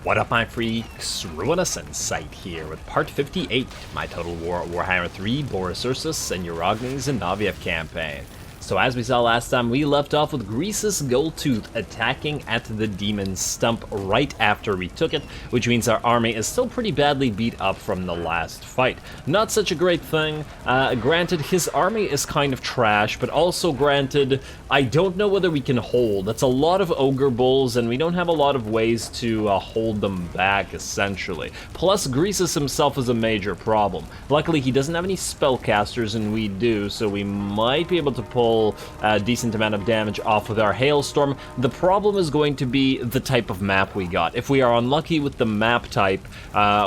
What up, my freaks? RuinousInsight here with part 58, my Total Warhammer 3 Boris Ursus and Uragni's and Naviev campaign. So as we saw last time, we left off with Grease's Goldtooth attacking at the demon's stump right after we took it, which means our army is still pretty badly beat up from the last fight. Not such a great thing. Granted, his army is kind of trash, but also granted, I don't know whether we can hold. That's a lot of ogre bulls, and we don't have a lot of ways to hold them back, essentially. Plus, Greases himself is a major problem. Luckily, he doesn't have any spellcasters, and we do, so we might be able to pull a decent amount of damage off with our Hailstorm. The problem is going to be the type of map we got. If we are unlucky with the map type,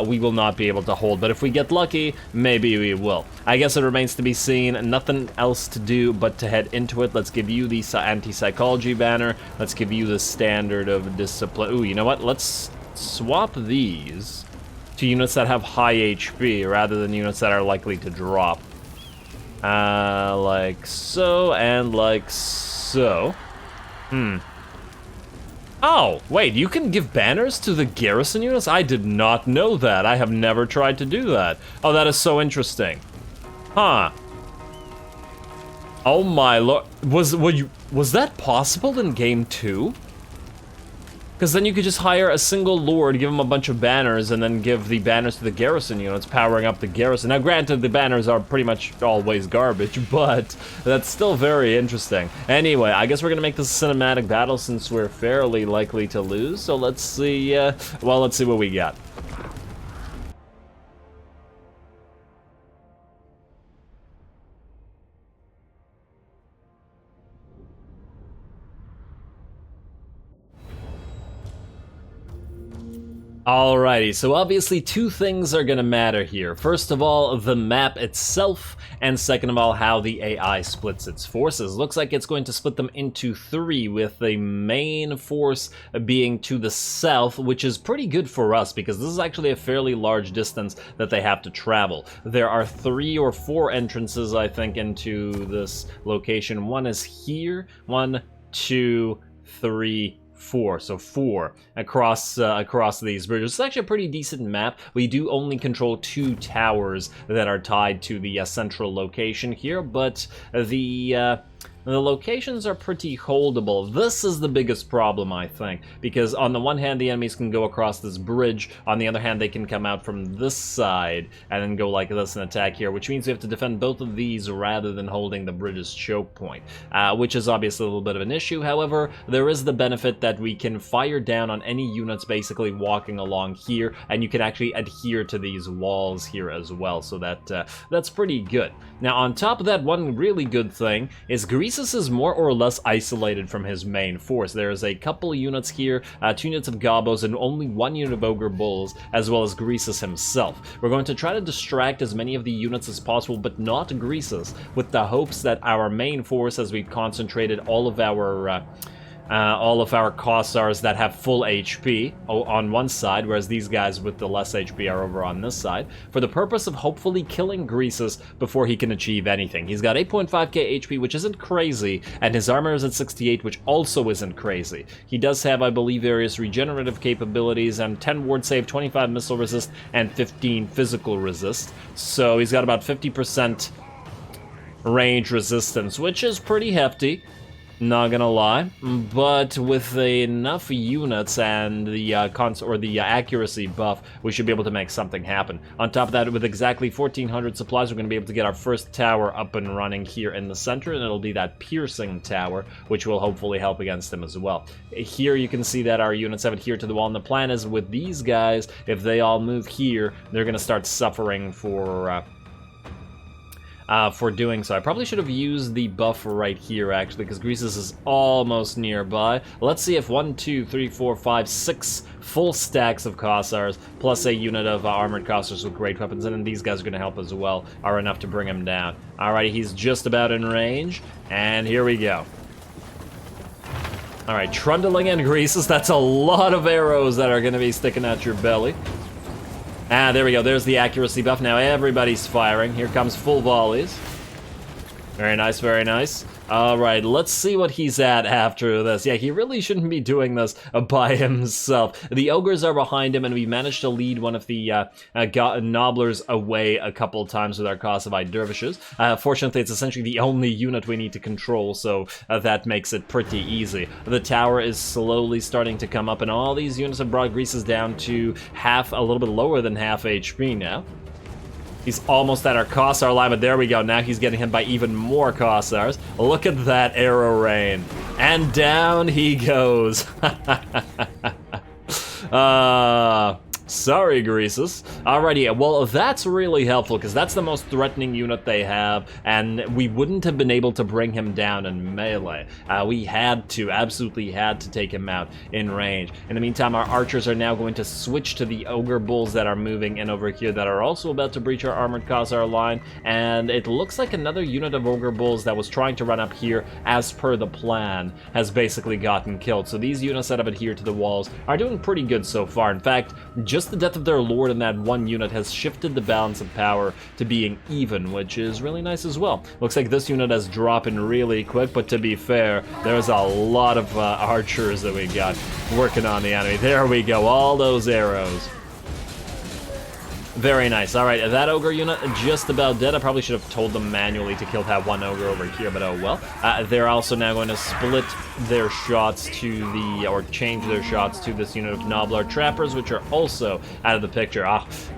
we will not be able to hold, but if we get lucky, maybe we will. I guess it remains to be seen. Nothing else to do but to head into it. Let's give you the anti-psychology banner. Let's give you the standard of discipline. Ooh, you know what? Let's swap these to units that have high HP rather than units that are likely to drop. Like so, and like so. Oh, wait, you can give banners to the garrison units? I did not know that. I have never tried to do that. Oh, that is so interesting. Huh. Oh my lord. Was that possible in game 2? Because then you could just hire a single lord, give him a bunch of banners, and then give the banners to the garrison units, powering up the garrison. Now, granted, the banners are pretty much always garbage, but that's still very interesting. Anyway, I guess we're going to make this a cinematic battle since we're fairly likely to lose, so let's see, well, let's see what we got. Alrighty, so obviously two things are gonna matter here. First of all, the map itself, and second of all, how the AI splits its forces. Looks like it's going to split them into 3, with the main force being to the south, which is pretty good for us, because this is actually a fairly large distance that they have to travel. There are 3 or 4 entrances, I think, into this location. One is here, 1, 2, 3, 4, so 4 across these bridges. It's actually a pretty decent map. We do only control 2 towers that are tied to the central location here, but the locations are pretty holdable. This is the biggest problem, I think, because on the one hand, the enemies can go across this bridge. On the other hand, they can come out from this side and then go like this and attack here, which means we have to defend both of these rather than holding the bridge's choke point, which is obviously a little bit of an issue. However, there is the benefit that we can fire down on any units basically walking along here, and you can actually adhere to these walls here as well, so that's pretty good. Now, on top of that, one really good thing is Greases is more or less isolated from his main force. There is a couple units here, 2 units of Gobos, and only 1 unit of Ogre Bulls, as well as Greases himself. We're going to try to distract as many of the units as possible, but not Greases, with the hopes that our main force, as we've concentrated all of our Kossars that have full HP on one side, whereas these guys with the less HP are over on this side, for the purpose of hopefully killing Greases before he can achieve anything. He's got 8.5k HP, which isn't crazy, and his armor is at 68, which also isn't crazy. He does have, I believe, various regenerative capabilities, and 10 ward save, 25 missile resist, and 15 physical resist, so he's got about 50% range resistance, which is pretty hefty. Not gonna lie, but with enough units and the accuracy buff, we should be able to make something happen. On top of that, with exactly 1,400 supplies, we're gonna be able to get our first tower up and running here in the center, and it'll be that piercing tower, which will hopefully help against him as well. Here you can see that our units have adhered to the wall, and the plan is with these guys, if they all move here, they're gonna start suffering for doing so. I probably should have used the buff right here, actually, because Greases is almost nearby. Let's see if 1, 2, 3, 4, 5, 6 full stacks of Kossars, plus a unit of armored Kossars with great weapons, and then these guys are going to help as well, are enough to bring him down. Alrighty, he's just about in range, and here we go. Alright, trundling in Greases, that's a lot of arrows that are going to be sticking out your belly. Ah, there we go. There's the accuracy buff. Now everybody's firing. Here comes full volleys. Very nice, very nice. Alright, let's see what he's at after this. Yeah, he really shouldn't be doing this by himself. The ogres are behind him, and we managed to lead one of the nobblers away a couple times with our Kosovo dervishes. Fortunately, it's essentially the only unit we need to control, so that makes it pretty easy. The tower is slowly starting to come up, and all these units have brought Greases down to a little bit lower than half HP now. He's almost at our Kossar line, but there we go. Now he's getting hit by even more Kossars. Look at that arrow rain. And down he goes. Sorry, Greases. Alrighty, well, that's really helpful, because that's the most threatening unit they have, and we wouldn't have been able to bring him down in melee. We absolutely had to take him out in range. In the meantime, our archers are now going to switch to the ogre bulls that are moving in over here that are also about to breach our armored Khazar line, and it looks like another unit of ogre bulls that was trying to run up here as per the plan has basically gotten killed. So these units that have adhered to the walls are doing pretty good so far. In fact, just the death of their lord in that one unit has shifted the balance of power to being even, which is really nice as well. Looks like this unit is dropping really quick, but to be fair, there's a lot of archers that we got working on the enemy. There we go, all those arrows. Very nice. Alright, that ogre unit just about dead. I probably should have told them manually to kill that one ogre over here, but oh well. They're also now going to split their shots to change their shots to this unit of Noblar Trappers, which are also out of the picture.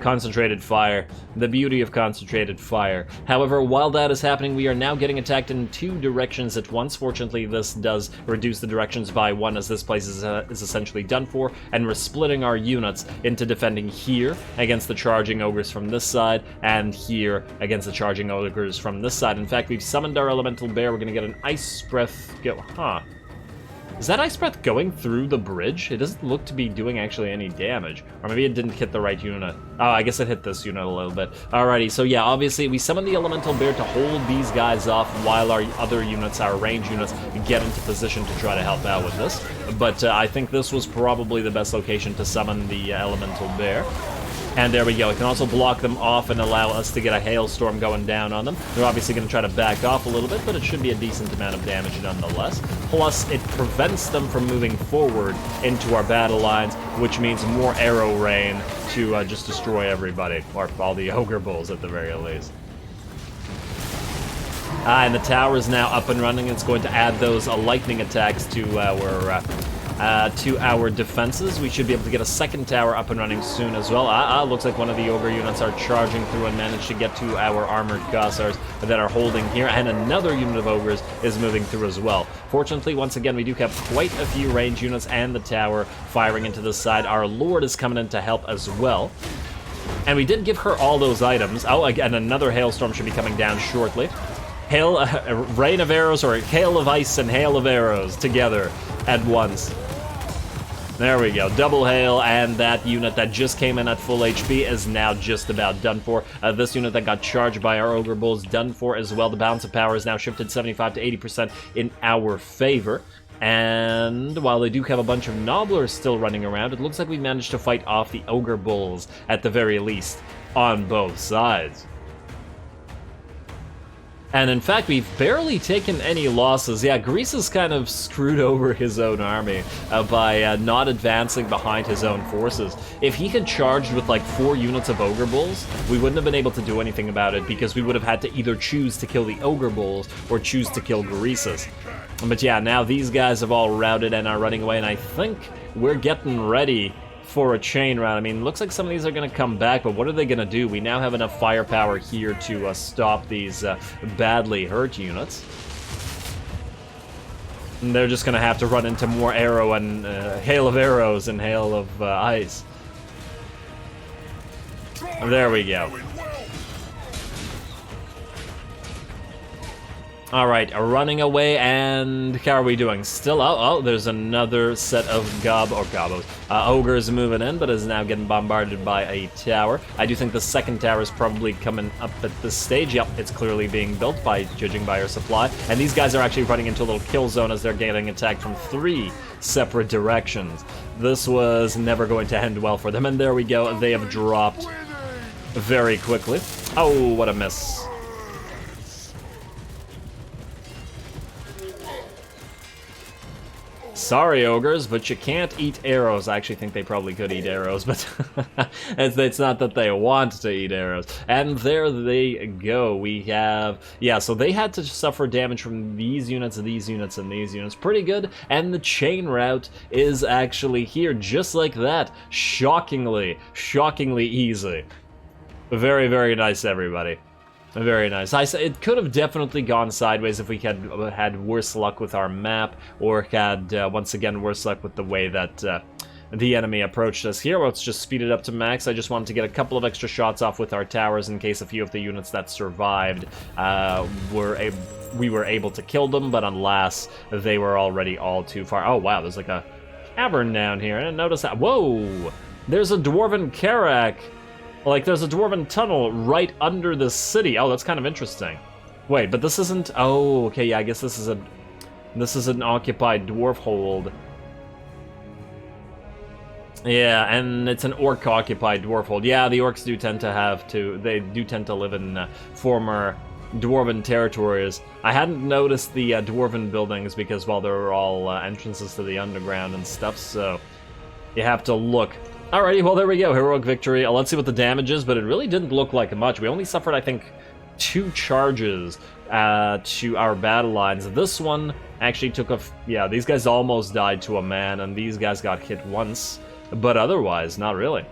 Concentrated fire. The beauty of concentrated fire. However, while that is happening, we are now getting attacked in two directions at once. Fortunately, this does reduce the directions by one, as this place is essentially done for, and we're splitting our units into defending here against the charging ogres from this side, and here against the charging ogres from this side. In fact, we've summoned our elemental bear. We're gonna get an ice breath go. Is that ice breath going through the bridge? It doesn't look to be doing actually any damage. Or maybe it didn't hit the right unit. Oh, I guess it hit this unit a little bit. Alrighty, so yeah, obviously we summoned the elemental bear to hold these guys off while our other units, our range units, get into position to try to help out with this. But I think this was probably the best location to summon the elemental bear. And there we go. It can also block them off and allow us to get a hailstorm going down on them. They're obviously going to try to back off a little bit, but it should be a decent amount of damage nonetheless. Plus, it prevents them from moving forward into our battle lines, which means more arrow rain to just destroy everybody, or all the ogre bulls at the very least. And the tower is now up and running. It's going to add those lightning attacks to our defenses. We should be able to get a second tower up and running soon as well. Looks like one of the ogre units are charging through and managed to get to our armored Khazars that are holding here, and another unit of ogres is moving through as well. Fortunately, once again, we do have quite a few range units and the tower firing into the side. Our lord is coming in to help as well. And we did give her all those items. Oh, again, another hailstorm should be coming down shortly. Rain of arrows, or hail of ice and hail of arrows together at once. There we go, double hail, and that unit that just came in at full HP is now just about done for. This unit that got charged by our ogre bulls done for as well. The balance of power is now shifted 75 to 80% in our favor. And while they do have a bunch of nobblers still running around, it looks like we managed to fight off the ogre bulls at the very least on both sides. And in fact, we've barely taken any losses. Yeah, Greece has kind of screwed over his own army by not advancing behind his own forces. If he had charged with like 4 units of ogre bulls, we wouldn't have been able to do anything about it, because we would have had to either choose to kill the ogre bulls or choose to kill Greases. But yeah, now these guys have all routed and are running away, and I think we're getting ready for a chain round. I mean, looks like some of these are going to come back, but what are they going to do? We now have enough firepower here to stop these badly hurt units. And they're just going to have to run into more arrow and hail of arrows and hail of ice. There we go. Alright, running away, and how are we doing? Still out. Oh, there's another set of ogres moving in, but is now getting bombarded by a tower. I do think the second tower is probably coming up at this stage. Yep, it's clearly being built, judging by our supply. And these guys are actually running into a little kill zone as they're getting attacked from 3 separate directions. This was never going to end well for them, and there we go. They have dropped very quickly. Oh, what a miss. sorry, ogres, but you can't eat arrows. I actually think they probably could eat arrows, but it's not that they want to eat arrows. And there they go. We have, yeah, so they had to suffer damage from these units, these units, and these units. Pretty good. And the chain route is actually here, just like that. Shockingly easy. Very, very nice, everybody. Very nice. It could have definitely gone sideways if we had worse luck with our map, or had, once again, worse luck with the way that the enemy approached us here. Let's just speed it up to max. I just wanted to get a couple of extra shots off with our towers in case a few of the units that survived we were able to kill them, but alas, they were already all too far. Oh, wow, there's like a cavern down here. I didn't notice that. Whoa! There's a dwarven Karak. Like, there's a dwarven tunnel right under the city. Oh, that's kind of interesting. Wait, but this isn't... Oh, okay, yeah, I guess this is an occupied dwarf hold. Yeah, and it's an orc-occupied dwarf hold. Yeah, the orcs do tend to have to... They do tend to live in former dwarven territories. I hadn't noticed the dwarven buildings because, well, they're all entrances to the underground and stuff, so you have to look. Alrighty, well, there we go. Heroic victory. Let's see what the damage is, but it really didn't look like much. We only suffered, I think, 2 charges to our battle lines. This one actually took a... Yeah, these guys almost died to a man, and these guys got hit once. But otherwise, not really.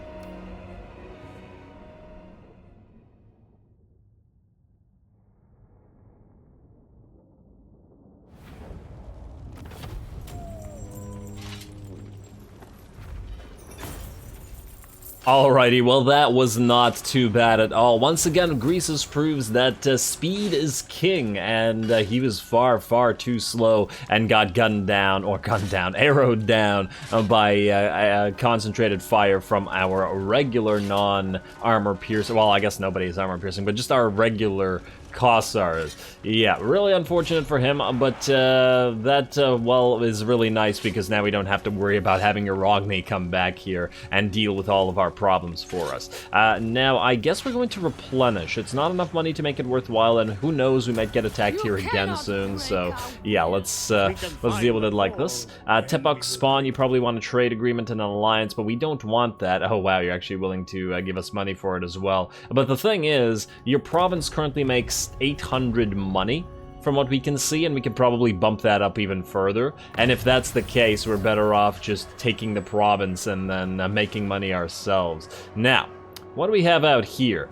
Alrighty, well that was not too bad at all. Once again, Ursus proves that speed is king, and he was far, far too slow and got arrowed down by concentrated fire from our regular non-armor piercing. Well, I guess nobody's armor piercing, but just our regular Kossars. Yeah, really unfortunate for him, but well, is really nice because now we don't have to worry about having Uragni come back here and deal with all of our problems for us. Now, I guess we're going to replenish. It's not enough money to make it worthwhile, and who knows, we might get attacked here again soon, so yeah, let's deal with it like this. Tepok Spawn, you probably want a trade agreement and an alliance, but we don't want that. Oh wow, you're actually willing to give us money for it as well. But the thing is, your province currently makes 800 money from what we can see, and we could probably bump that up even further. And if that's the case, we're better off just taking the province and then making money ourselves. Now, what do we have out here?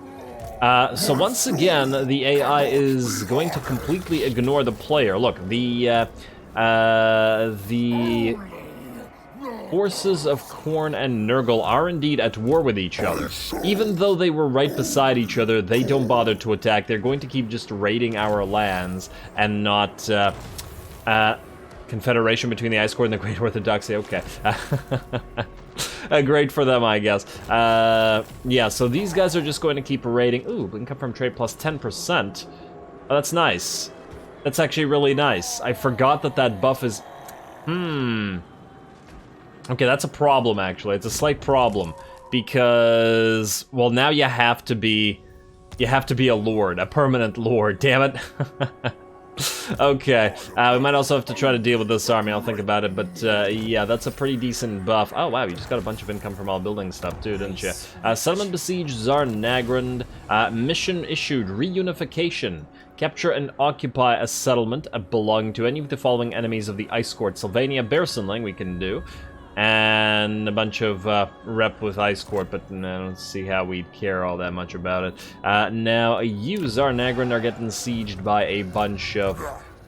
So once again, the AI is going to completely ignore the player. Look, the forces of Khorne and Nurgle are indeed at war with each other. Even though they were right beside each other, they don't bother to attack. They're going to keep just raiding our lands and not... Confederation between the Ice Court and the Great Orthodoxy, okay. Great for them, I guess. Yeah, so these guys are just going to keep raiding. Ooh, income from trade plus 10%. Oh, that's nice. That's actually really nice. I forgot that that buff is... Okay, that's a problem, actually. It's a slight problem, because, well, now you have to be a lord, a permanent lord, damn it. Okay, we might also have to try to deal with this army, I'll think about it, but yeah, that's a pretty decent buff. Oh wow, you just got a bunch of income from all building stuff too, didn't you? Settlement besieged, Tsar Nagrand, mission issued, reunification. Capture and occupy a settlement belonging to any of the following enemies of the Ice Court. Sylvania, Bearsenling we can do. And a bunch of rep with Ice Court, but no, I don't see how we'd care all that much about it. Now, you, Tsar Nagrand, are getting sieged by a bunch of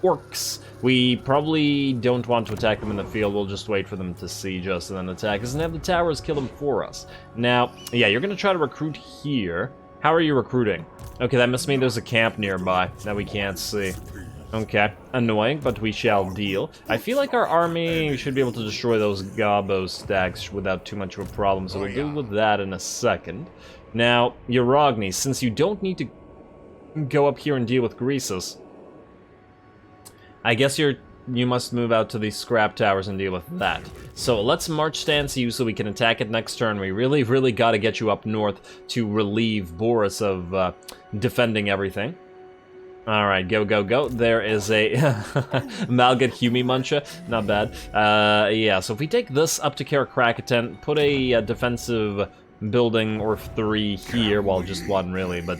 orcs. We probably don't want to attack them in the field, we'll just wait for them to siege us and then attack us and have the towers kill them for us. Now, yeah, you're gonna try to recruit here. How are you recruiting? Okay, that must mean there's a camp nearby that we can't see. Okay, annoying, but we shall deal. I feel like our army should be able to destroy those Gabo stacks without too much of a problem, so we'll deal with that in a second. Now, Uragni, since you don't need to go up here and deal with Ursus, I guess you must move out to these scrap towers and deal with that. So let's march stance you so we can attack it next turn. We really, really gotta get you up north to relieve Boris of defending everything. Alright, go, go, go. There is a Malgat Humi Muncha. Not bad. Yeah, so if we take this up to Karakrakatan, put a defensive building or 3 here, well, just 1 really, but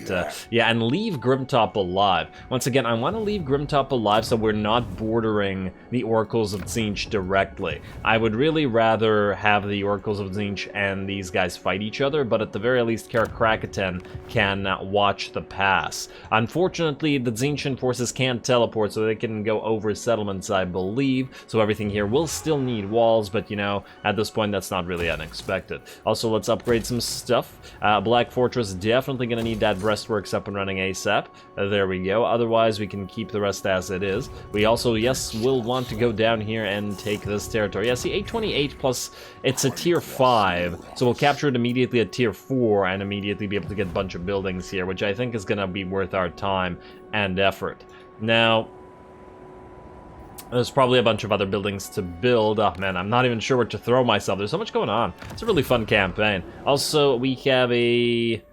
yeah, and leave Grimtop alive. Once again, I want to leave Grimtop alive so we're not bordering the Oracles of Tzeentch directly. I would really rather have the Oracles of Tzeentch and these guys fight each other, but at the very least, Karakrakatan can watch the pass. Unfortunately, the Tzeentchian forces can't teleport, so they can go over settlements, I believe, so everything here will still need walls, but you know, at this point, that's not really unexpected. Also, let's upgrade some stuff. Black Fortress definitely gonna need that breastworks up and running ASAP. There we go. Otherwise, we can keep the rest as it is. We also, yes, will want to go down here and take this territory. Yeah, see, 828 plus, it's a tier 5, so we'll capture it immediately at tier 4 and immediately be able to get a bunch of buildings here, which I think is gonna be worth our time and effort. Now, there's probably a bunch of other buildings to build. Oh man, I'm not even sure where to throw myself. There's so much going on. It's a really fun campaign. Also, we have a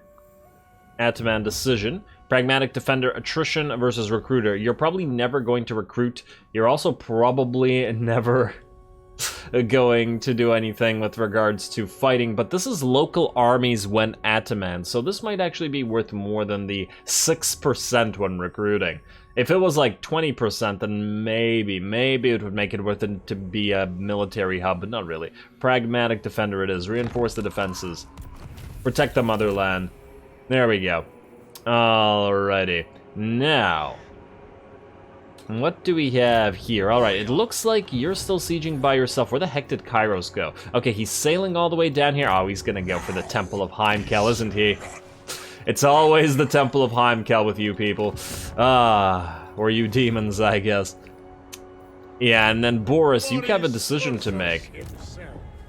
Ataman decision. Pragmatic Defender, Attrition versus Recruiter. You're probably never going to recruit. You're also probably never going to do anything with regards to fighting, but this is local armies when Ataman, so this might actually be worth more than the 6% when recruiting. If it was like 20%, then maybe it would make it worth it to be a military hub, but not really. Pragmatic Defender it is. Reinforce the defenses. Protect the motherland. There we go. Alrighty. Now, what do we have here? Alright, it looks like you're still sieging by yourself. Where the heck did Kairos go? Okay, he's sailing all the way down here. Oh, he's gonna go for the Temple of Heimkel, isn't he? It's always the Temple of Heimkel with you people. Or you demons, I guess. Yeah, and then Boris, you have a decision to make.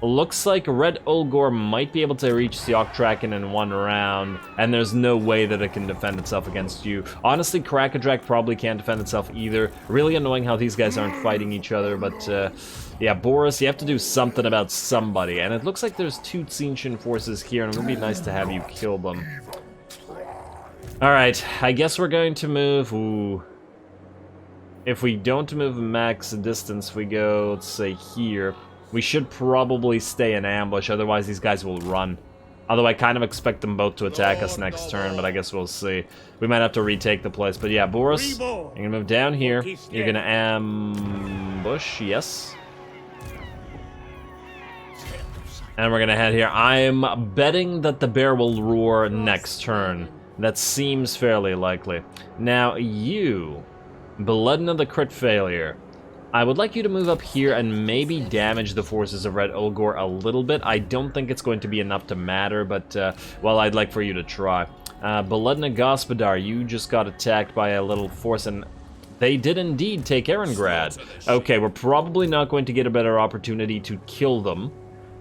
Looks like Red Ulgor might be able to reach Sioktraken in 1 round, and there's no way that it can defend itself against you. Honestly, Krakadrak probably can't defend itself either. Really annoying how these guys aren't fighting each other, but yeah, Boris, you have to do something about somebody, and it looks like there's 2 Tzeentchian forces here, and it would be nice to have you kill them. Alright, I guess we're going to move... Ooh. If we don't move max distance, we go, let's say, here. We should probably stay in ambush, otherwise these guys will run. Although I kind of expect them both to attack us next turn, but I guess we'll see. We might have to retake the place, but yeah, Boris, you're gonna move down here. You're gonna ambush, yes. And we're gonna head here. I'm betting that the bear will roar next turn. That seems fairly likely. Now, you, Beledna the Crit Failure. I would like you to move up here and maybe damage the forces of Red Ulgor a little bit. I don't think it's going to be enough to matter, but, well, I'd like for you to try. Beledna Gospodar, you just got attacked by a little force, and they did indeed take Erengrad. Okay, we're probably not going to get a better opportunity to kill them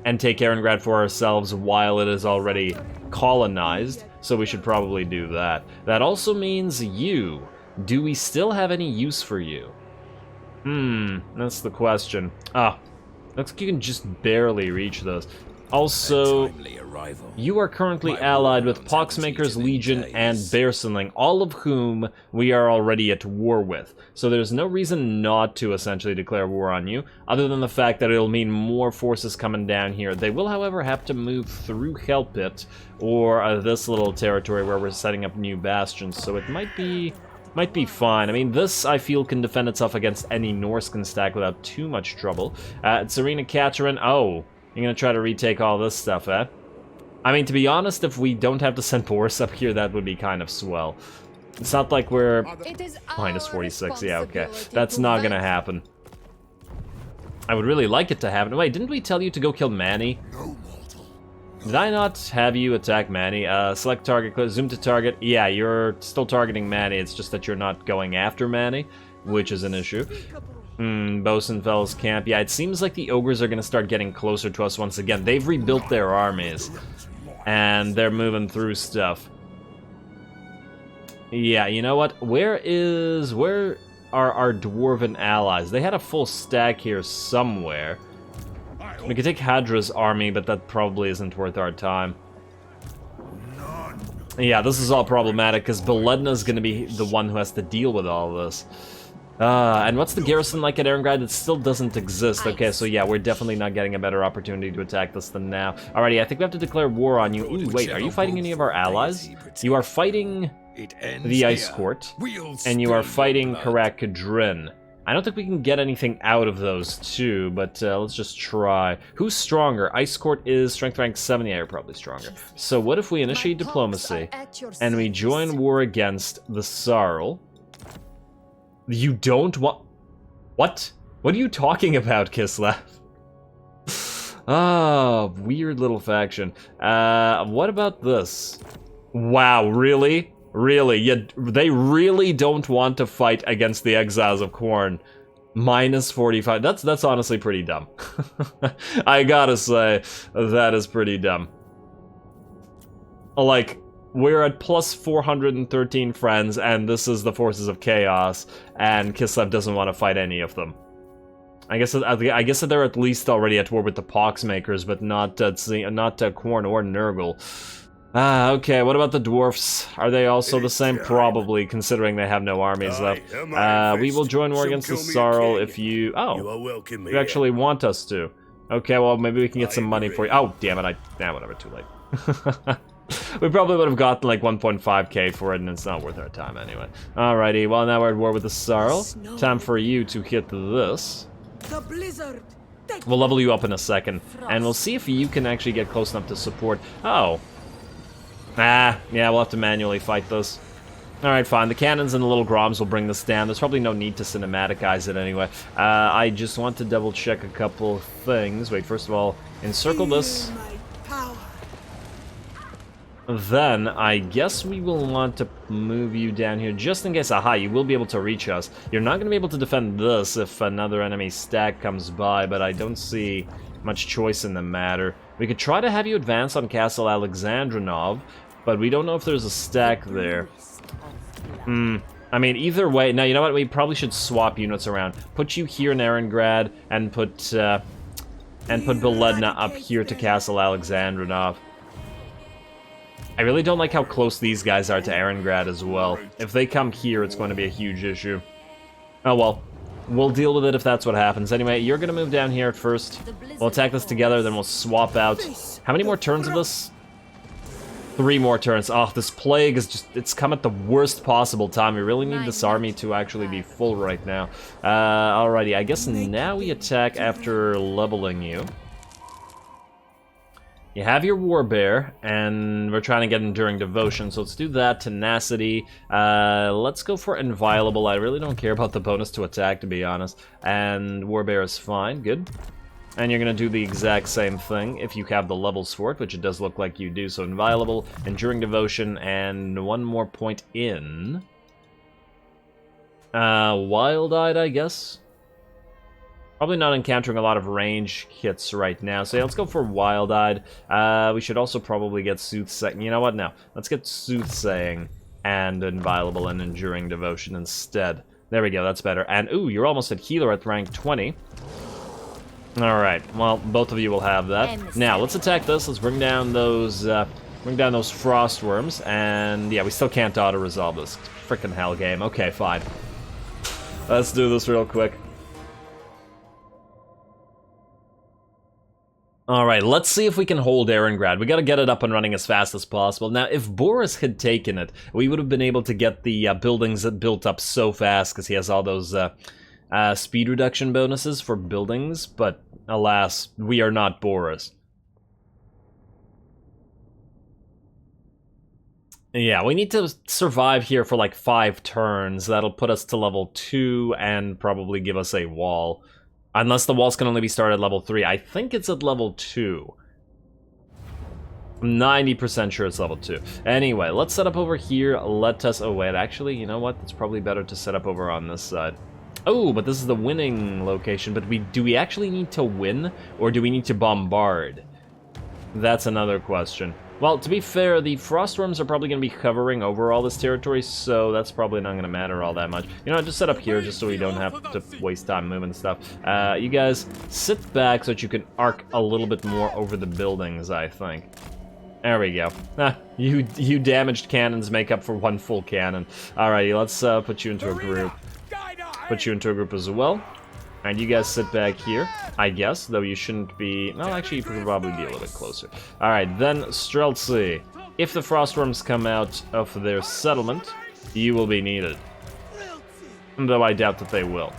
and take Erengrad for ourselves while it is already colonized, so we should probably do that. That also means you. Do we still have any use for you? That's the question. Looks like you can just barely reach those. Also, you are currently allied with Poxmaker's Legion and Bearsenling, all of whom we are already at war with. So there's no reason not to essentially declare war on you, other than the fact that it'll mean more forces coming down here. They will, however, have to move through Hellpit, or this little territory where we're setting up new bastions, so it might be fine. I mean, this, I feel, can defend itself against any Norscan stack without too much trouble. Tsarina Katerin, oh, you're gonna try to retake all this stuff, eh? I mean, to be honest, if we don't have to send Boris up here, that would be kind of swell. It's not like we're... minus 46, yeah, okay. That's not gonna happen. I would really like it to happen. Wait, didn't we tell you to go kill Manny? Did I not have you attack Manny? Select target, zoom to target. Yeah, you're still targeting Manny, it's just that you're not going after Manny, which is an issue. Bosenfell's camp. Yeah, it seems like the ogres are gonna start getting closer to us once again. They've rebuilt their armies, and they're moving through stuff. Yeah, you know what? Where are our dwarven allies? They had a full stack here somewhere. We could take Hadra's army, but that probably isn't worth our time. Yeah, this is all problematic, because Beledna's gonna be the one who has to deal with all this. And what's the garrison like at Erengrad? It still doesn't exist. Okay, so yeah, we're definitely not getting a better opportunity to attack this than now. Alrighty, I think we have to declare war on you. Ooh, wait, are you fighting any of our allies? You are fighting the Ice Court, and you are fighting Karak Kadrin. I don't think we can get anything out of those two, but let's just try. Who's stronger? Ice Court is strength rank 70. Yeah, you're probably stronger. So what if we initiate diplomacy, and we join war against the Tsarl? You don't want... What? What are you talking about, Kislev? Ah, weird little faction. What about this? Wow, really? Really? They really don't want to fight against the Exiles of Khorne. Minus 45. That's honestly pretty dumb. I gotta say, that is pretty dumb. Like... We're at plus 413 friends, and this is the Forces of Chaos, and Kislev doesn't want to fight any of them. I guess that they're at least already at war with the Poxmakers, but not Khorne or Nurgle. Ah, okay, what about the Dwarfs? Are they also the same? Probably, considering they have no armies left. We will join war against the Tsarl if you... Oh, you actually want us to. Okay, well, maybe we can get some money for you. Oh, damn it, whatever, too late. We probably would have gotten like 1.5k for it, and it's not worth our time anyway. Alrighty, well now we're at war with the Tsarl. Time for you to hit this. We'll level you up in a second, and we'll see if you can actually get close enough to support. Oh. Yeah, we'll have to manually fight this. Alright, fine. The cannons and the little Groms will bring this down. There's probably no need to cinematicize it anyway. I just want to double check a couple things. Wait, first of all, encircle this. Then, I guess we will want to move you down here, just in case. Aha, you will be able to reach us. You're not going to be able to defend this if another enemy stack comes by, but I don't see much choice in the matter. We could try to have you advance on Castle Alexandrinov, but we don't know if there's a stack there. I mean, either way... Now, you know what? We probably should swap units around. Put you here in Erengrad, and put Beledna up here to Castle Alexandrinov. I really don't like how close these guys are to Erengrad as well. If they come here, it's going to be a huge issue. Oh well. We'll deal with it if that's what happens. Anyway, you're going to move down here at first. We'll attack this together, then we'll swap out. How many more turns of this? 3 more turns. Oh, this plague is just... It's come at the worst possible time. We really need this army to actually be full right now. Alrighty, I guess now we attack after leveling you. You have your Warbear, and we're trying to get Enduring Devotion, so let's do that. Tenacity. Let's go for Inviolable. I really don't care about the bonus to attack, to be honest. And Warbear is fine. Good. And you're going to do the exact same thing if you have the levels for it, which it does look like you do. So Inviolable, Enduring Devotion, and 1 more point in... Wild-Eyed, I guess? Probably not encountering a lot of range hits right now, so yeah, let's go for Wild-Eyed. We should also probably get Soothsaying. You know what? No. Let's get Soothsaying and Inviolable and Enduring Devotion instead. There we go, that's better. And, ooh, you're almost at Healer at rank 20. Alright, well, both of you will have that. Now, let's attack this. Let's bring down those Frost Worms. And, yeah, we still can't auto-resolve this. Frickin' hell game. Okay, fine. Let's do this real quick. Alright, let's see if we can hold Erengrad. We gotta get it up and running as fast as possible. Now, if Boris had taken it, we would have been able to get the buildings built up so fast, because he has all those speed reduction bonuses for buildings, but alas, we are not Boris. Yeah, we need to survive here for like 5 turns. That'll put us to level 2 and probably give us a wall. Unless the walls can only be started at level 3. I think it's at level 2. I'm 90% sure it's level 2. Anyway, let's set up over here. Let us... Oh, wait, actually, you know what? It's probably better to set up over on this side. Oh, but this is the winning location. But do we actually need to win? Or do we need to bombard? That's another question. Well, to be fair, the Frostworms are probably going to be covering over all this territory, so that's probably not going to matter all that much. You know, just set up here just so we don't have to waste time moving stuff. You guys, sit back so that you can arc a little bit more over the buildings, I think. There we go. You damaged cannons make up for one full cannon. Alrighty, let's put you into a group. Put you into a group as well. And you guys sit back here, I guess, though you shouldn't be... No, actually, you could probably be a little bit closer. Alright, then, Streltsy. If the Frostworms come out of their settlement, you will be needed. Though I doubt that they will.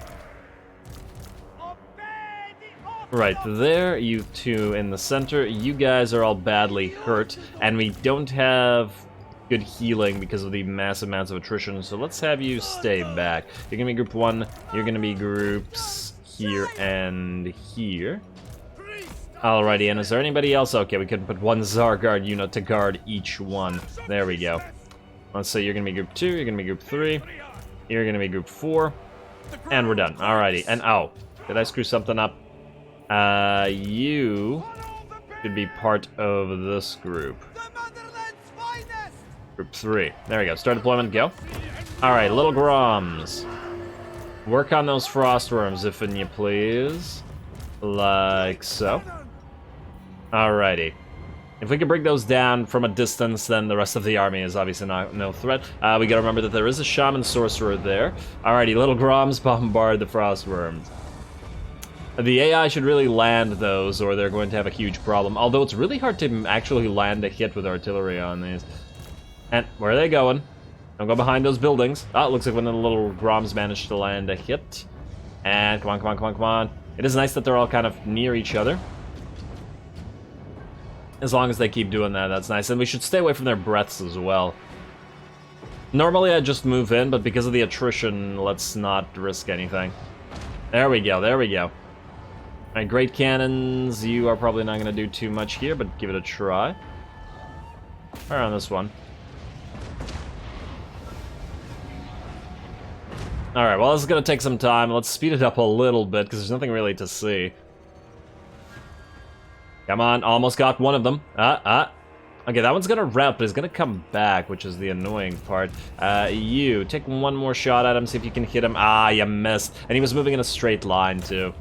Right there, you two in the center. You guys are all badly hurt, and we don't have good healing because of the massive amounts of attrition, so let's have you stay back. You're gonna be group 1, you're gonna be groups here and here. Alrighty, and is there anybody else? Okay, we could put one Tzar Guard unit to guard each one. There we go. Let's say you're gonna be group 2, you're gonna be group 3, you're gonna be group 4, and we're done. Alrighty, and oh, did I screw something up? You should be part of this group. Group 3. There we go. Start deployment, go. Alright, little Groms. Work on those Frostworms, if you please. Like so. Alrighty. If we can bring those down from a distance, then the rest of the army is obviously no threat. We gotta remember that there is a Shaman Sorcerer there. Alrighty, little Groms bombard the Frostworms. The AI should really land those, or they're going to have a huge problem. Although it's really hard to actually land a hit with artillery on these. And where are they going? Don't go behind those buildings. Oh, it looks like one of the little Groms managed to land a hit. And come on, come on, come on, come on. It is nice that they're all kind of near each other. As long as they keep doing that, that's nice. And we should stay away from their breaths as well. Normally I'd just move in, but because of the attrition, let's not risk anything. There we go, there we go. Alright, great cannons, you are probably not going to do too much here, but give it a try. Fire on this one. Alright, well, this is going to take some time. Let's speed it up a little bit, because there's nothing really to see. Come on, almost got one of them. Okay, that one's going to rout, but he's going to come back, which is the annoying part. You, take one more shot at him, see if you can hit him. Ah, you missed. And he was moving in a straight line, too.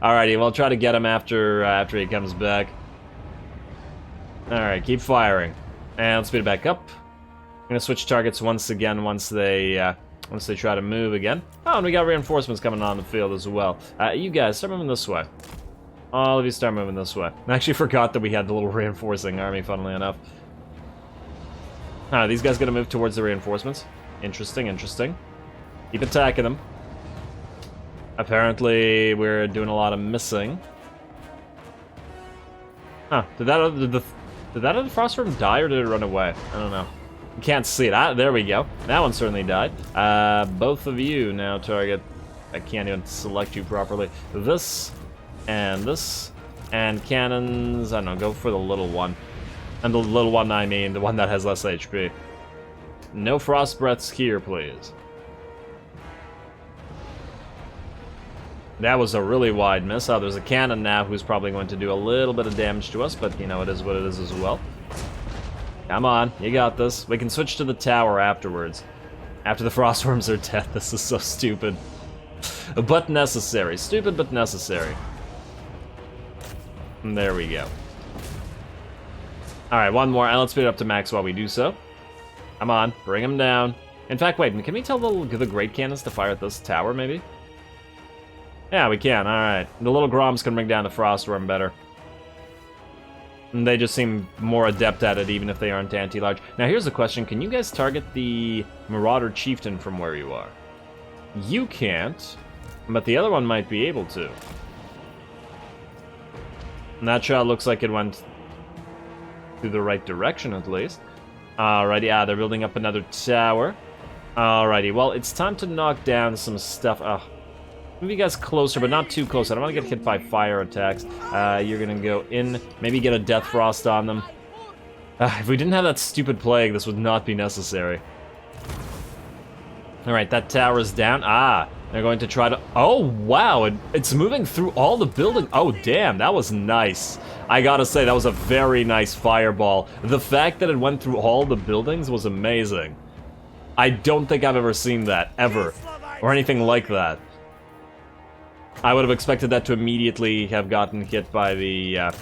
Alrighty, well, try to get him after he comes back. Alright, keep firing. And let's speed it back up. I'm gonna switch targets once again once they try to move again. Oh, and we got reinforcements coming on the field as well. You guys, start moving this way. All of you start moving this way. I actually forgot that we had the little reinforcing army, funnily enough. These guys gonna move towards the reinforcements. Interesting, interesting. Keep attacking them. Apparently, we're doing a lot of missing. Huh, did that other Frostworm die, or did it run away? I don't know. You can't see it. There we go. That one certainly died. Both of you now target... I can't even select you properly. This, and cannons... I don't know, go for the little one. And the little one, I mean, the one that has less HP. No frost breaths here, please. That was a really wide miss. Oh, there's a cannon now who's probably going to do a little bit of damage to us, but you know, it is what it is as well. Come on, you got this. We can switch to the tower afterwards. After the Frostworms are dead. This is so stupid. But necessary. Stupid, but necessary. And there we go. Alright, one more, and let's speed it up to max while we do so. Come on, bring him down. In fact, wait, can we tell the great cannons to fire at this tower, maybe? Yeah, we can, alright. The little Groms can bring down the Frostworm better. And they just seem more adept at it, even if they aren't anti-large. Now here's the question, can you guys target the Marauder Chieftain from where you are? You can't, but the other one might be able to. And that shot looks like it went through the right direction, at least. Alrighty, they're building up another tower. Alrighty, well, it's time to knock down some stuff. Move you guys closer, but not too close. I don't want to get hit by fire attacks. You're gonna go in, maybe get a Death Frost on them. If we didn't have that stupid plague, this would not be necessary. Alright, that tower is down. They're going to try to... Oh, wow, it's moving through all the buildings. Oh, damn, that was nice. I gotta say, that was a very nice fireball. The fact that it went through all the buildings was amazing. I don't think I've ever seen that, ever. Or anything like that. I would have expected that to immediately have gotten hit by the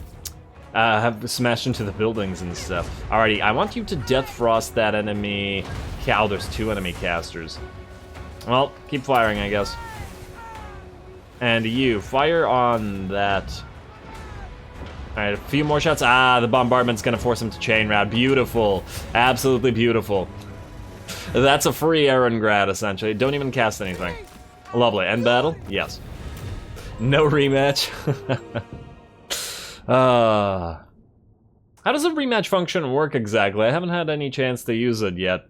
have smashed into the buildings and stuff. Alrighty, I want you to Death Frost that enemy. Oh, there's 2 enemy casters. Well, keep firing, I guess. And you, fire on that. Alright, a few more shots. Ah, the bombardment's gonna force him to chain route. Beautiful. Absolutely beautiful. That's a free Erengrad, essentially. Don't even cast anything. Lovely. End battle? Yes. No rematch. How does a rematch function work exactly? I haven't had any chance to use it yet.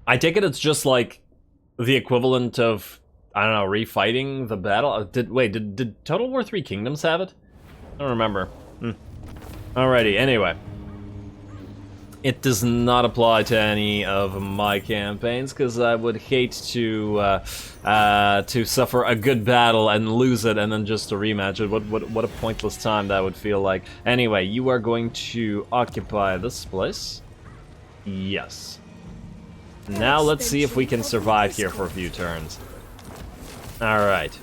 I take it it's just like the equivalent of, I don't know, refighting the battle? Did Total War 3 Kingdoms have it? I don't remember. Alrighty, anyway. It does not apply to any of my campaigns, because I would hate to suffer a good battle and lose it and then just to rematch it. What a pointless time that would feel like. Anyway, you are going to occupy this place. Yes. Now let's see if we can survive here for a few turns. Alright.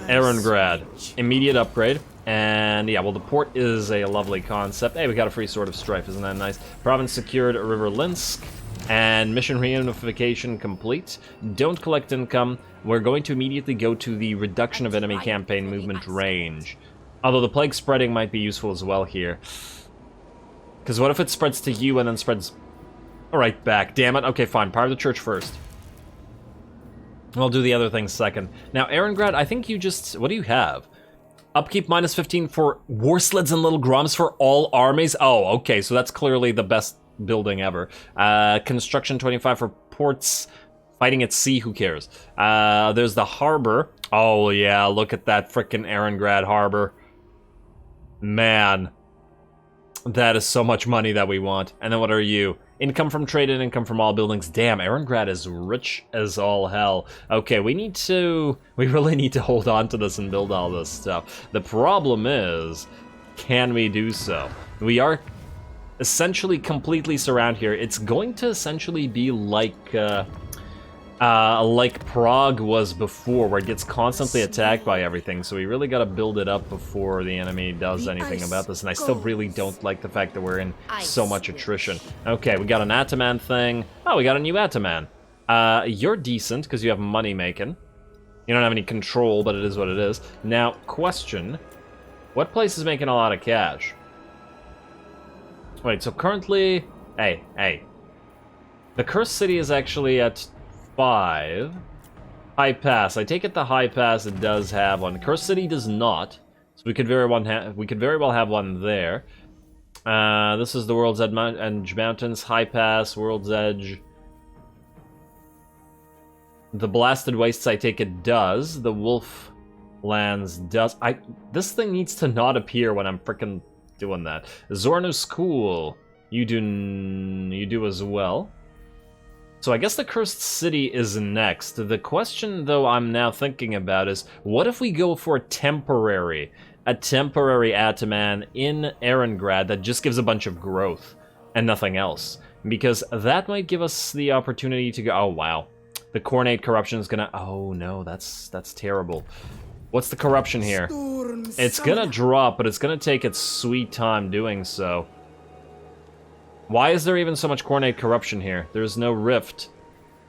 Erengrad. Immediate upgrade. And yeah, well, the port is a lovely concept. Hey, we got a free Sword of Strife, isn't that nice? Province secured, River Linsk, and mission reunification complete. Don't collect income. We're going to immediately go to the reduction of enemy campaign movement range. Although the plague spreading might be useful as well here. Because what if it spreads to you and then spreads right back? Damn it. Okay, fine. Power the church first. We'll do the other things second. Now, Erengrad, I think you just... What do you have? Upkeep minus 15 for war sleds and little grums for all armies. Oh, okay, so that's clearly the best building ever. Construction 25 for ports. Fighting at sea, who cares? There's the harbor. Oh yeah, look at that frickin' Erengrad harbor. Man. That is so much money that we want. And then what are you? Income from trade and income from all buildings. Damn, Erengrad is rich as all hell. Okay, we really need to hold on to this and build all this stuff. The problem is, can we do so? We are essentially completely surrounded here. It's going to essentially be like Prague was before, where it gets constantly attacked by everything, so we really gotta build it up before the enemy does anything about this, and I still really don't like the fact that we're in so much attrition. Okay, we got an Ataman thing. Oh, we got a new Ataman. You're decent, because you have money making. You don't have any control, but it is what it is. Now, question. What place is making a lot of cash? Wait, so currently... Hey. The Cursed City is actually at 5. High Pass. I take it the High Pass it does have one. Cursed City does not, so we could very well have one there. This is the World's Edge Mountains. High Pass, World's Edge. The Blasted Wastes, I take it does. The Wolf Lands does. This thing needs to not appear when I'm frickin' doing that. Zornu School. You do as well. So I guess the Cursed City is next. The question, though, I'm now thinking about is, what if we go for a temporary Ataman in Erengrad that just gives a bunch of growth and nothing else? Because that might give us the opportunity to go... Oh, wow. The Coronate Corruption is gonna... Oh, no, that's terrible. What's the corruption here? It's gonna drop, but it's gonna take its sweet time doing so. Why is there even so much Coronate Corruption here? There's no rift.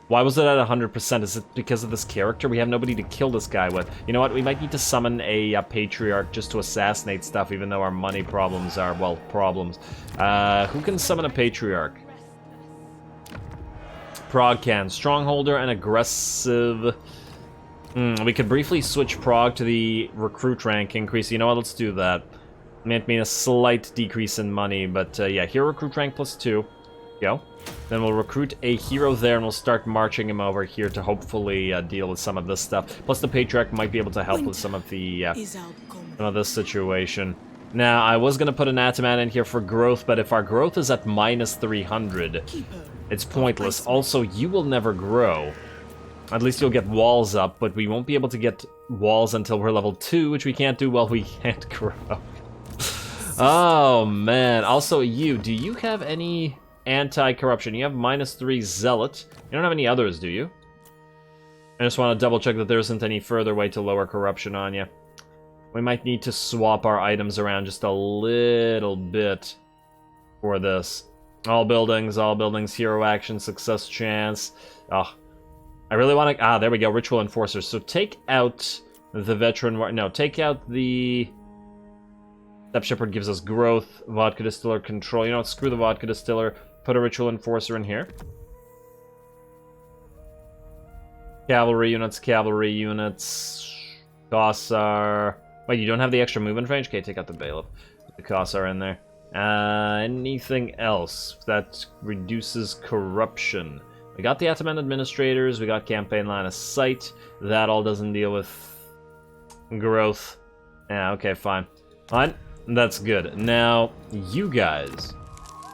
Why was it at 100%? Is it because of this character? We have nobody to kill this guy with. You know what? We might need to summon a Patriarch just to assassinate stuff, even though our money problems are, well, problems. Who can summon a Patriarch? Prague can. Strongholder and aggressive... we could briefly switch Prague to the recruit rank increase. You know what? Let's do that. Might mean a slight decrease in money, but yeah, hero recruit rank +2. Go. Then we'll recruit a hero there, and we'll start marching him over here to hopefully deal with some of this stuff. Plus, the Patriarch might be able to help with some of this situation. Now, I was gonna put an Ataman in here for growth, but if our growth is at -300, it's pointless. Also, you will never grow. At least you'll get walls up, but we won't be able to get walls until we're level 2, which we can't do while we can't grow. Oh, man. Also, do you have any anti-corruption? You have -3 Zealot. You don't have any others, do you? I just want to double check that there isn't any further way to lower corruption on you. We might need to swap our items around just a little bit for this. All buildings, hero action, success chance. Oh, I really want to... there we go, Ritual Enforcers. So take out the Veteran... No, take out the... Step Shepherd gives us growth, Vodka Distiller control. You know what, screw the Vodka Distiller. Put a Ritual Enforcer in here. Cavalry units. Kossar. Wait, you don't have the extra movement range? Okay, take out the Bailiff. Put the Kossar in there. Anything else that reduces corruption? We got the Ataman Administrators, we got Campaign Line of Sight. That all doesn't deal with growth. Yeah, okay, fine. Fine, that's good. Now, you guys.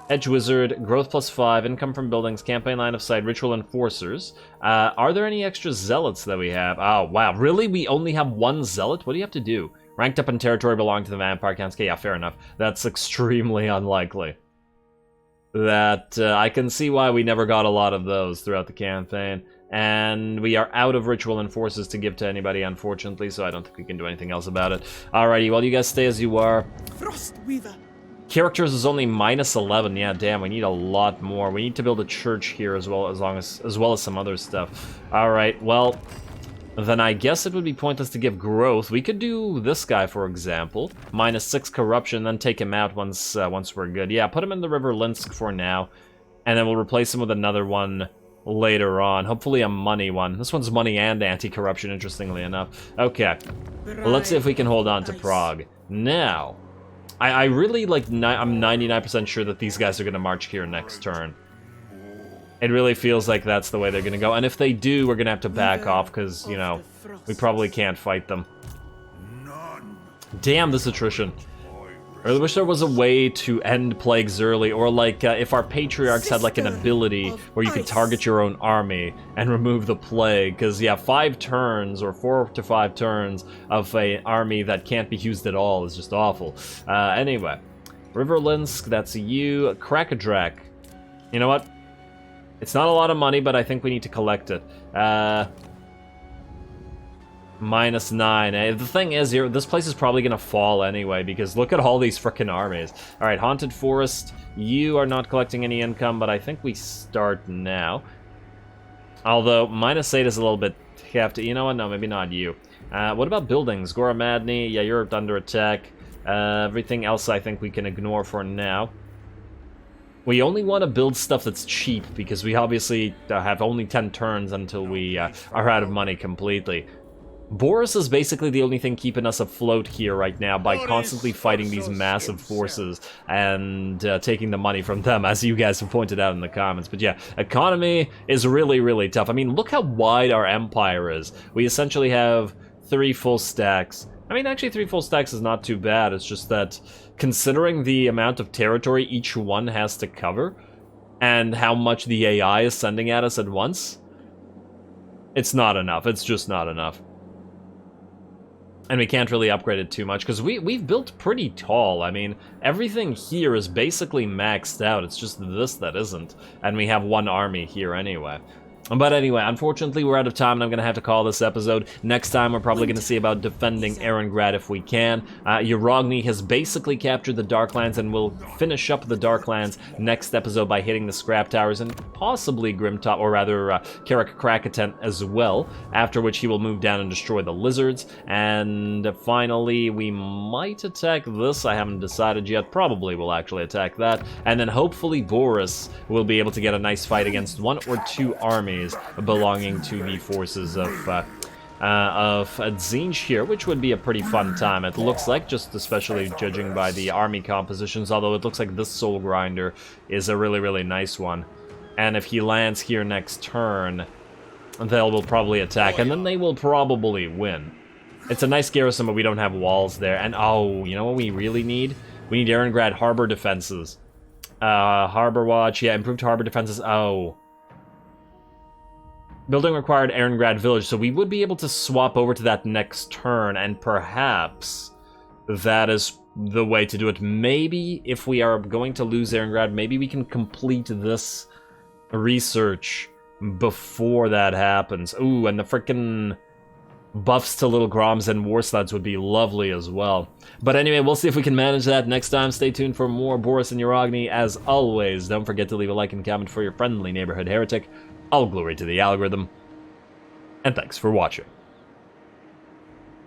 Edge Wizard, Growth +5, Income from Buildings, Campaign Line of Sight, Ritual Enforcers. Are there any extra Zealots that we have? Oh, wow. Really? We only have one Zealot? What do you have to do? Ranked up in territory belonging to the Vampire Counts. Okay, yeah, fair enough. That's extremely unlikely. That, I can see why we never got a lot of those throughout the campaign. And we are out of Ritual Enforcers to give to anybody, unfortunately, so I don't think we can do anything else about it. Alrighty, well, you guys stay as you are. Frostweaver. Characters is only -11. Yeah, damn, we need a lot more. We need to build a church here as well as some other stuff. Alright, well, then I guess it would be pointless to give growth. We could do this guy, for example. -6 corruption, then take him out once we're good. Yeah, put him in the River Linsk for now. And then we'll replace him with another one later on. Hopefully a money one. This one's money and anti-corruption, interestingly enough. Okay. Well, let's see if we can hold on to Prague. Now, I really, like, I'm 99% sure that these guys are going to march here next turn. It really feels like that's the way they're going to go. And if they do, we're going to have to back off because, you know, we probably can't fight them. Damn, this attrition. I really wish there was a way to end plagues early, or like if our patriarchs had like an ability where you could target your own army and remove the plague, because yeah, 5 turns or 4 to 5 turns of an army that can't be used at all is just awful. Anyway, River Linsk, that's you. Krakadrak. You know what? It's not a lot of money, but I think we need to collect it. -9. The thing is, this place is probably going to fall anyway, because look at all these frickin' armies. Alright, Haunted Forest, you are not collecting any income, but I think we start now. Although, -8 is a little bit hefty. You know what? No, maybe not you. What about buildings? Goramadny, yeah, you're under attack. Everything else I think we can ignore for now. We only want to build stuff that's cheap, because we obviously have only 10 turns until we are out of money completely. Boris is basically the only thing keeping us afloat here right now by constantly fighting these massive forces and taking the money from them, as you guys have pointed out in the comments. But yeah, economy is really, really tough. I mean, look how wide our empire is. We essentially have 3 full stacks. I mean, actually 3 full stacks is not too bad. It's just that considering the amount of territory each one has to cover and how much the AI is sending at us at once, it's not enough. It's just not enough. And we can't really upgrade it too much, because we've built pretty tall. I mean, everything here is basically maxed out. It's just this that isn't. And we have 1 army here anyway. But anyway, unfortunately, we're out of time, and I'm going to have to call this episode. Next time, we're probably going to see about defending Erengrad if we can. Urogny has basically captured the Darklands, and we'll finish up the Darklands next episode by hitting the Scrap Towers and possibly Grimtop, or rather, Karak Krakatent as well, after which he will move down and destroy the Lizards. And finally, we might attack this. I haven't decided yet. Probably we'll actually attack that. And then hopefully Boris will be able to get a nice fight against 1 or 2 armies belonging to the forces of Zinj here, which would be a pretty fun time, it looks like, just especially judging by the army compositions, although it looks like this Soul Grinder is a really, really nice one. And if he lands here next turn, they will probably attack, and then they will probably win. It's a nice garrison, but we don't have walls there. And, oh, you know what we really need? We need Erengrad harbor defenses. Harbor Watch, yeah, improved harbor defenses, oh. Building required Erengrad Village, so we would be able to swap over to that next turn, and perhaps that is the way to do it. Maybe if we are going to lose Erengrad, maybe we can complete this research before that happens. Ooh, and the frickin' buffs to little Groms and War Sleds would be lovely as well. But anyway, we'll see if we can manage that next time. Stay tuned for more Boris and Uragni. As always, don't forget to leave a like and comment for your friendly neighborhood heretic. All glory to the algorithm. And thanks for watching.